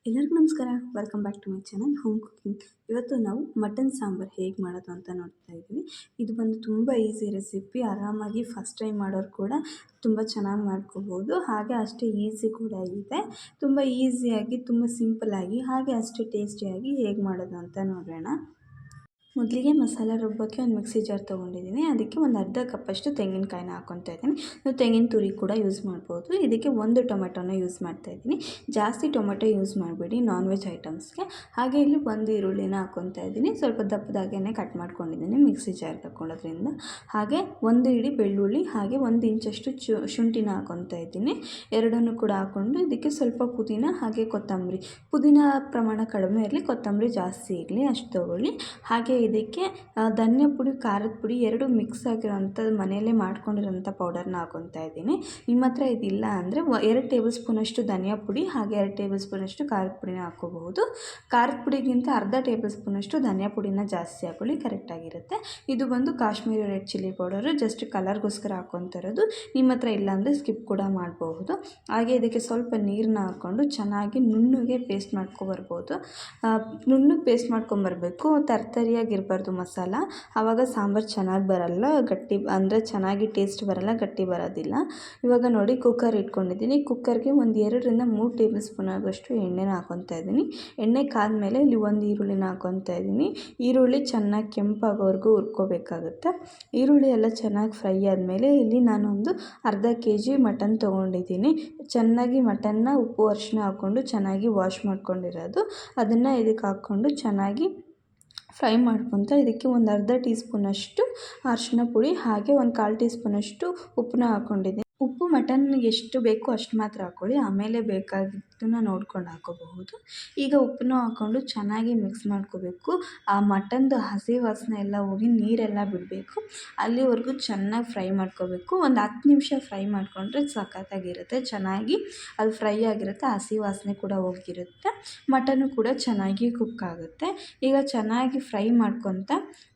ಎಲ್ಲರಿಗೂ ನಮಸ್ಕಾರ. Welcome back to my channel home cooking. ಇವತ್ತು ನಾವು ಮಟನ್ ಸಾಂಬಾರು ಹೇಗೆ ಮಾಡೋದು ಅಂತ ನೋಡ್ತಾ ಇದ್ದೀವಿ. ಇದು ಬಂದು ತುಂಬ ಈಸಿ ರೆಸಿಪಿ. ಆರಾಮಾಗಿ ಫಸ್ಟ್ ಟೈಮ್ ಮಾಡೋರು ಕೂಡ ತುಂಬ ಚೆನ್ನಾಗಿ ಮಾಡ್ಕೋಬೋದು. ಹಾಗೆ ಅಷ್ಟೇ ಈಸಿ ಕೂಡ ಇದೆ. ತುಂಬ ಈಸಿಯಾಗಿ, ತುಂಬ ಸಿಂಪಲ್ಲಾಗಿ, ಹಾಗೆ ಅಷ್ಟೇ ಟೇಸ್ಟಿಯಾಗಿ ಹೇಗೆ ಮಾಡೋದು ಅಂತ ನೋಡೋಣ. ಮೊದಲಿಗೆ ಮಸಾಲ ರುಬ್ಬೋಕ್ಕೆ ಒಂದು ಮಿಕ್ಸಿ ಜಾರ್ ತೊಗೊಂಡಿದ್ದೀನಿ. ಅದಕ್ಕೆ ಒಂದು ಅರ್ಧ ಕಪ್ಪಷ್ಟು ತೆಂಗಿನಕಾಯಿನ ಹಾಕ್ಕೊತಾ ಇದ್ದೀನಿ. ನೀವು ತೆಂಗಿನ ತುರಿ ಕೂಡ ಯೂಸ್ ಮಾಡ್ಬೋದು. ಇದಕ್ಕೆ ಒಂದು ಟೊಮೆಟೊನ ಯೂಸ್ ಮಾಡ್ತಾಯಿದ್ದೀನಿ. ಜಾಸ್ತಿ ಟೊಮೆಟೊ ಯೂಸ್ ಮಾಡಬೇಡಿ ನಾನ್ ವೆಜ್ ಐಟಮ್ಸ್ಗೆ. ಹಾಗೆ ಇಲ್ಲಿ ಒಂದು ಈರುಳ್ಳಿನ ಹಾಕ್ಕೊತಾ ಇದ್ದೀನಿ. ಸ್ವಲ್ಪ ದಪ್ಪದಾಗೇ ಕಟ್ ಮಾಡ್ಕೊಂಡಿದ್ದೀನಿ ಮಿಕ್ಸಿ ಜಾರ್ಗೆ ಹಾಕ್ಕೊಳ್ಳೋದ್ರಿಂದ. ಹಾಗೆ ಒಂದು ಇಡೀ ಬೆಳ್ಳುಳ್ಳಿ, ಹಾಗೆ ಒಂದು ಇಂಚಷ್ಟು ಶುಂಠಿನ ಹಾಕ್ಕೊತಾ ಇದ್ದೀನಿ. ಎರಡನ್ನೂ ಕೂಡ ಹಾಕ್ಕೊಂಡು ಇದಕ್ಕೆ ಸ್ವಲ್ಪ ಪುದೀನ, ಹಾಗೆ ಕೊತ್ತಂಬರಿ. ಪುದೀನ ಪ್ರಮಾಣ ಕಡಿಮೆ ಇರಲಿ, ಕೊತ್ತಂಬರಿ ಜಾಸ್ತಿ ಇರಲಿ, ಅಷ್ಟು ತೊಗೊಳ್ಳಿ. ಹಾಗೆ ಇದಕ್ಕೆ ಧನಿಯಾ ಪುಡಿ, ಖಾರದ ಪುಡಿ ಎರಡು ಮಿಕ್ಸ್ ಆಗಿರೋಂಥದ್ದು ಮನೆಯಲ್ಲೇ ಮಾಡ್ಕೊಂಡಿರೋಂಥ ಪೌಡರ್ನ ಹಾಕ್ಕೊತಾ ಇದ್ದೀನಿ. ನಿಮ್ಮ ಹತ್ರ ಇದಿಲ್ಲ ಅಂದರೆ 2 ಟೇಬಲ್ ಸ್ಪೂನಷ್ಟು ಧನಿಯಾ ಪುಡಿ, ಹಾಗೆ 2 ಟೇಬಲ್ ಸ್ಪೂನಷ್ಟು ಖಾರದ ಪುಡಿನ ಹಾಕ್ಕೋಬಹುದು. ಖಾರದ ಪುಡಿಗಿಂತ ಅರ್ಧ ಟೇಬಲ್ ಸ್ಪೂನಷ್ಟು ಧನಿಯಾ ಪುಡಿನ ಜಾಸ್ತಿ ಹಾಕ್ಕೊಳ್ಳಿ, ಕರೆಕ್ಟಾಗಿರುತ್ತೆ. ಇದು ಬಂದು Kashmiri red chilli powder, just ಕಲರ್ಗೋಸ್ಕರ ಹಾಕ್ಕೊತಾ ಇರೋದು. ನಿಮ್ಮ ಹತ್ರ ಇಲ್ಲ ಅಂದರೆ ಸ್ಕಿಪ್ ಕೂಡ ಮಾಡಬಹುದು. ಹಾಗೆ ಇದಕ್ಕೆ ಸ್ವಲ್ಪ ನೀರನ್ನ ಹಾಕ್ಕೊಂಡು ಚೆನ್ನಾಗಿ ನುಣ್ಣಗೆ ಪೇಸ್ಟ್ ಮಾಡ್ಕೊಬರ್ಬೋದು. ನುಣ್ಣಗೆ ಪೇಸ್ಟ್ ಮಾಡ್ಕೊಂಬರ್ಬೇಕು. ತರಿಯಾಗಿರಬಾರ್ದು ಮಸಾಲ, ಆವಾಗ ಸಾಂಬಾರು ಚೆನ್ನಾಗಿ ಬರಲ್ಲ, ಗಟ್ಟಿ ಅಂದರೆ ಚೆನ್ನಾಗಿ ಟೇಸ್ಟ್ ಬರಲ್ಲ, ಗಟ್ಟಿ ಬರೋದಿಲ್ಲ. ಇವಾಗ ನೋಡಿ ಕುಕ್ಕರ್ ಇಟ್ಕೊಂಡಿದ್ದೀನಿ. ಕುಕ್ಕರ್ಗೆ ಒಂದು 2ರಿಂದ 3 ಟೇಬಲ್ ಸ್ಪೂನ್ ಆಗೋಷ್ಟು ಎಣ್ಣೆನ ಹಾಕ್ಕೊತಾ ಇದ್ದೀನಿ. ಎಣ್ಣೆ ಕಾದ್ಮೇಲೆ ಇಲ್ಲಿ ಒಂದು ಈರುಳ್ಳಿನ ಹಾಕ್ಕೊತಾ ಇದ್ದೀನಿ. ಈರುಳ್ಳಿ ಚೆನ್ನಾಗಿ ಕೆಂಪಾಗೋವರೆಗೂ ಹುರ್ಕೋಬೇಕಾಗುತ್ತೆ. ಈರುಳ್ಳಿ ಎಲ್ಲ ಚೆನ್ನಾಗಿ ಫ್ರೈ ಆದಮೇಲೆ ಇಲ್ಲಿ ನಾನೊಂದು ಅರ್ಧ ಕೆಜಿ ಮಟನ್ ತೊಗೊಂಡಿದ್ದೀನಿ. ಚೆನ್ನಾಗಿ ಮಟನ್ನ ಉಪ್ಪು ಅರಿಶಿನ ಹಾಕ್ಕೊಂಡು ಚೆನ್ನಾಗಿ ವಾಶ್ ಮಾಡ್ಕೊಂಡಿರೋದು. ಅದನ್ನು ಇದಕ್ಕೆ ಹಾಕ್ಕೊಂಡು ಚೆನ್ನಾಗಿ ಫ್ರೈ ಮಾಡ್ಕೊತ ಇದಕ್ಕೆ ಒಂದು ಅರ್ಧ ಟೀ ಸ್ಪೂನಷ್ಟು ಅರಿಶಿನ ಪುಡಿ, ಹಾಗೆ ಒಂದು 1/4 ಟೀ ಸ್ಪೂನಷ್ಟು ಉಪ್ಪನ್ನ ಹಾಕ್ಕೊಂಡಿದ್ದೀನಿ. ಉಪ್ಪು ಮಟನ್ನಿಗೆ ಎಷ್ಟು ಬೇಕೋ ಅಷ್ಟು ಮಾತ್ರ ಹಾಕ್ಕೊಳ್ಳಿ, ಆಮೇಲೆ ಬೇಕಾಗಿದ್ದನ್ನು ನೋಡ್ಕೊಂಡು ಹಾಕ್ಕೋಬಹುದು. ಈಗ ಉಪ್ಪನ್ನು ಹಾಕ್ಕೊಂಡು ಚೆನ್ನಾಗಿ ಮಿಕ್ಸ್ ಮಾಡ್ಕೋಬೇಕು. ಆ ಮಟನ್ದು ಹಸಿ ವಾಸನೆ ಎಲ್ಲ ಹೋಗಿ ನೀರೆಲ್ಲ ಬಿಡಬೇಕು. ಅಲ್ಲಿವರೆಗೂ ಚೆನ್ನಾಗಿ ಫ್ರೈ ಮಾಡ್ಕೋಬೇಕು. ಒಂದು 10 ನಿಮಿಷ ಫ್ರೈ ಮಾಡಿಕೊಂಡ್ರೆ ಸಖತ್ತಾಗಿರುತ್ತೆ. ಚೆನ್ನಾಗಿ ಅದು ಫ್ರೈ ಆಗಿರುತ್ತೆ, ಹಸಿ ವಾಸನೆ ಕೂಡ ಹೋಗಿರುತ್ತೆ, ಮಟನ್ನು ಕೂಡ ಚೆನ್ನಾಗಿ ಕುಕ್ ಆಗುತ್ತೆ. ಈಗ ಚೆನ್ನಾಗಿ ಫ್ರೈ ಮಾಡ್ಕೊತ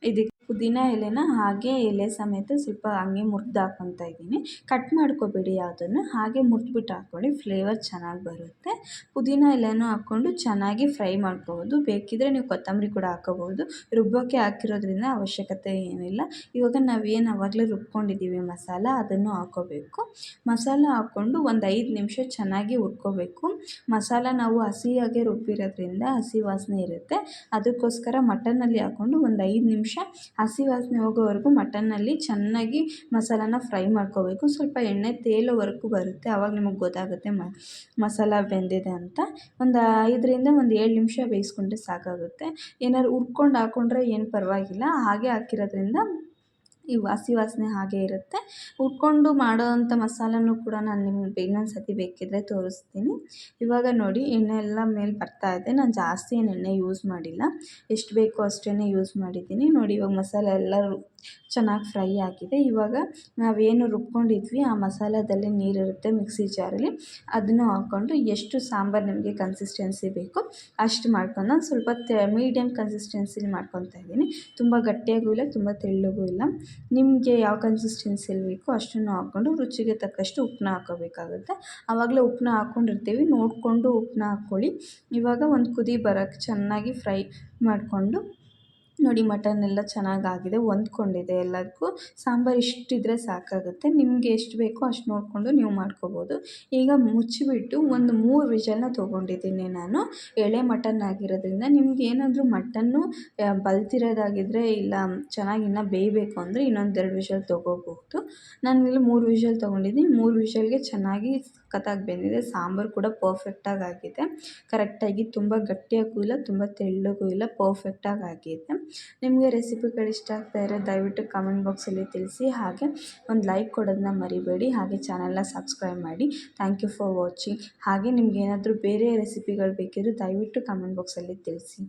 ಇದಕ್ಕೆ ಪುದೀನ ಎಲೆನ ಹಾಗೆ ಎಲೆ ಸಮೇತ ಸ್ವಲ್ಪ ಹಂಗೆ ಮುರಿದು ಹಾಕ್ಕೊತಾ ಇದ್ದೀನಿ. ಕಟ್ ಮಾಡ್ಕೋಬೇಡಿ ಯಾವುದನ್ನು, ಹಾಗೆ ಮುರಿದ್ಬಿಟ್ಟು ಹಾಕ್ಕೊಳ್ಳಿ, ಫ್ಲೇವರ್ ಚೆನ್ನಾಗಿ ಬರುತ್ತೆ. ಪುದೀನ ಎಲೆನೂ ಹಾಕ್ಕೊಂಡು ಚೆನ್ನಾಗಿ ಫ್ರೈ ಮಾಡ್ಕೋಬೋದು. ಬೇಕಿದ್ದರೆ ನೀವು ಕೊತ್ತಂಬರಿ ಕೂಡ ಹಾಕ್ಕೋಬೋದು. ರುಬ್ಬೋಕ್ಕೆ ಹಾಕಿರೋದ್ರಿಂದ ಅವಶ್ಯಕತೆ ಏನಿಲ್ಲ. ಇವಾಗ ನಾವೇನು ಆವಾಗಲೇ ರುಬ್ಕೊಂಡಿದ್ದೀವಿ ಮಸಾಲ, ಅದನ್ನು ಹಾಕ್ಕೋಬೇಕು. ಮಸಾಲ ಹಾಕ್ಕೊಂಡು ಒಂದು 5 ನಿಮಿಷ ಚೆನ್ನಾಗಿ ಹುರ್ಕೋಬೇಕು. ಮಸಾಲ ನಾವು ಹಸಿಯಾಗೆ ರುಬ್ಬಿರೋದ್ರಿಂದ ಹಸಿ ವಾಸನೆ ಇರುತ್ತೆ. ಅದಕ್ಕೋಸ್ಕರ ಮಟನ್ನಲ್ಲಿ ಹಾಕ್ಕೊಂಡು ಒಂದು 5 ನಿಮಿಷ ಹಸಿ ವಾಸನೆ ಹೋಗೋವರೆಗೂ ಮಟನ್ನಲ್ಲಿ ಚೆನ್ನಾಗಿ ಮಸಾಲಾನ ಫ್ರೈ ಮಾಡ್ಕೋಬೇಕು. ಸ್ವಲ್ಪ ಎಣ್ಣೆ ತೇಲೋವರೆಗೂ ಬರುತ್ತೆ, ಆವಾಗ ನಿಮಗೆ ಗೊತ್ತಾಗುತ್ತೆ ಮಸಾಲ ಬೆಂದಿದೆ ಅಂತ. ಒಂದು 5ರಿಂದ 7 ನಿಮಿಷ ಬೇಯಿಸ್ಕೊಂಡ್ರೆ ಸಾಕಾಗುತ್ತೆ. ಏನಾದ್ರು ಹುರ್ಕೊಂಡು ಹಾಕ್ಕೊಂಡ್ರೆ ಏನು ಪರವಾಗಿಲ್ಲ, ಹಾಗೆ ಹಾಕಿರೋದ್ರಿಂದ ಈ ಹಸಿ ವಾಸನೆ ಹಾಗೇ ಇರುತ್ತೆ. ಹುರ್ಕೊಂಡು ಮಾಡೋವಂಥ ಮಸಾಲನೂ ಕೂಡ ನಾನು ನಿಮ್ಗೆ ಇನ್ನೊಂದು ಸತಿ ಬೇಕಿದ್ದರೆ ತೋರಿಸ್ತೀನಿ. ಇವಾಗ ನೋಡಿ ಎಣ್ಣೆ ಎಲ್ಲ ಮೇಲೆ ಬರ್ತಾ ಇದೆ. ನಾನು ಜಾಸ್ತಿ ಏನು ಎಣ್ಣೆ ಯೂಸ್ ಮಾಡಿಲ್ಲ, ಎಷ್ಟು ಬೇಕೋ ಅಷ್ಟೇ ಯೂಸ್ ಮಾಡಿದ್ದೀನಿ. ನೋಡಿ ಇವಾಗ ಮಸಾಲೆ ಎಲ್ಲ ಚೆನ್ನಾಗಿ ಫ್ರೈ ಆಗಿದೆ. ಇವಾಗ ನಾವೇನು ರುಬ್ಕೊಂಡಿದ್ವಿ ಆ ಮಸಾಲದಲ್ಲಿ ನೀರಿರುತ್ತೆ ಮಿಕ್ಸಿ ಜಾರಲ್ಲಿ, ಅದನ್ನು ಹಾಕ್ಕೊಂಡು ಎಷ್ಟು ಸಾಂಬಾರು ನಿಮಗೆ ಕನ್ಸಿಸ್ಟೆನ್ಸಿ ಬೇಕೋ ಅಷ್ಟು ಮಾಡ್ಕೊಂಡು, ನಾನು ಸ್ವಲ್ಪ ಮೀಡಿಯಮ್ ಕನ್ಸಿಸ್ಟೆನ್ಸಿಲಿ ಮಾಡ್ಕೊತಾ ಇದ್ದೀನಿ. ತುಂಬ ಗಟ್ಟಿಯಾಗೂ ಇಲ್ಲ, ತುಂಬ ತೆಳ್ಳಗೂ ಇಲ್ಲ. ನಿಮಗೆ ಯಾವ ಕನ್ಸಿಸ್ಟೆನ್ಸಿಯಲ್ಲಿ ಬೇಕೋ ಅಷ್ಟನ್ನು ಹಾಕ್ಕೊಂಡು ರುಚಿಗೆ ತಕ್ಕಷ್ಟು ಉಪ್ಪನ್ನ ಹಾಕ್ಕೋಬೇಕಾಗುತ್ತೆ. ಆವಾಗಲೇ ಉಪ್ಪನ್ನ ಹಾಕ್ಕೊಂಡಿರ್ತೀವಿ, ನೋಡಿಕೊಂಡು ಉಪ್ಪನ್ನ ಹಾಕ್ಕೊಳ್ಳಿ. ಇವಾಗ ಒಂದು ಕುದಿ ಬರೋಕ್ಕೆ ಚೆನ್ನಾಗಿ ಫ್ರೈ ಮಾಡಿಕೊಂಡು ನೋಡಿ ಮಟನ್ ಎಲ್ಲ ಚೆನ್ನಾಗಾಗಿದೆ, ಹೊಂದ್ಕೊಂಡಿದೆ ಎಲ್ಲದಕ್ಕೂ. ಸಾಂಬಾರು ಇಷ್ಟಿದ್ರೆ ಸಾಕಾಗುತ್ತೆ. ನಿಮಗೆ ಎಷ್ಟು ಬೇಕೋ ಅಷ್ಟು ನೋಡಿಕೊಂಡು ನೀವು ಮಾಡ್ಕೋಬೋದು. ಈಗ ಮುಚ್ಚಿಬಿಟ್ಟು ಒಂದು 3 ವಿಷಲ್ನ ತೊಗೊಂಡಿದ್ದೀನಿ ನಾನು. ಎಳೆ ಮಟನ್ ಆಗಿರೋದ್ರಿಂದ ನಿಮ್ಗೆ ಏನಾದರೂ ಮಟನ್ನು ಬಲ್ತಿರೋದಾಗಿದ್ದರೆ, ಇಲ್ಲ ಚೆನ್ನಾಗಿ ಇನ್ನೂ ಬೇಯಬೇಕು ಅಂದರೆ ಇನ್ನೊಂದು 2 ವಿಷಲ್ ತೊಗೋಬಹುದು. ನಾನಿಲ್ಲಿ 3 ವಿಷಲ್ ತೊಗೊಂಡಿದ್ದೀನಿ. 3 ವಿಷಲ್ಗೆ ಚೆನ್ನಾಗಿ ಸಖತ್ತಾಗಿ ಬೆಂದಿದೆ. ಸಾಂಬಾರು ಕೂಡ ಪರ್ಫೆಕ್ಟಾಗಿ ಆಗಿದೆ, ಕರೆಕ್ಟಾಗಿ. ತುಂಬ ಗಟ್ಟಿಯಾಗೂ ಇಲ್ಲ, ತುಂಬ ತೆಳ್ಳಗೂ ಇಲ್ಲ, ಪರ್ಫೆಕ್ಟಾಗಿ ಆಗಿದೆ. ನಿಮಗೆ ರೆಸಿಪಿಗಳು ಇಷ್ಟ ಆಗ್ತಾಯಿದ್ರೆ ದಯವಿಟ್ಟು ಕಮೆಂಟ್ ಬಾಕ್ಸಲ್ಲಿ ತಿಳಿಸಿ. ಹಾಗೆ ಒಂದು ಲೈಕ್ ಕೊಡೋದನ್ನ ಮರಿಬೇಡಿ. ಹಾಗೆ ಚಾನಲ್ನ ಸಬ್ಸ್ಕ್ರೈಬ್ ಮಾಡಿ. Thank you for watching. ಹಾಗೆ ನಿಮ್ಗೆ ಏನಾದರೂ ಬೇರೆ ರೆಸಿಪಿಗಳು ಬೇಕಿದ್ದರೆ ದಯವಿಟ್ಟು ಕಮೆಂಟ್ ಬಾಕ್ಸಲ್ಲಿ ತಿಳಿಸಿ.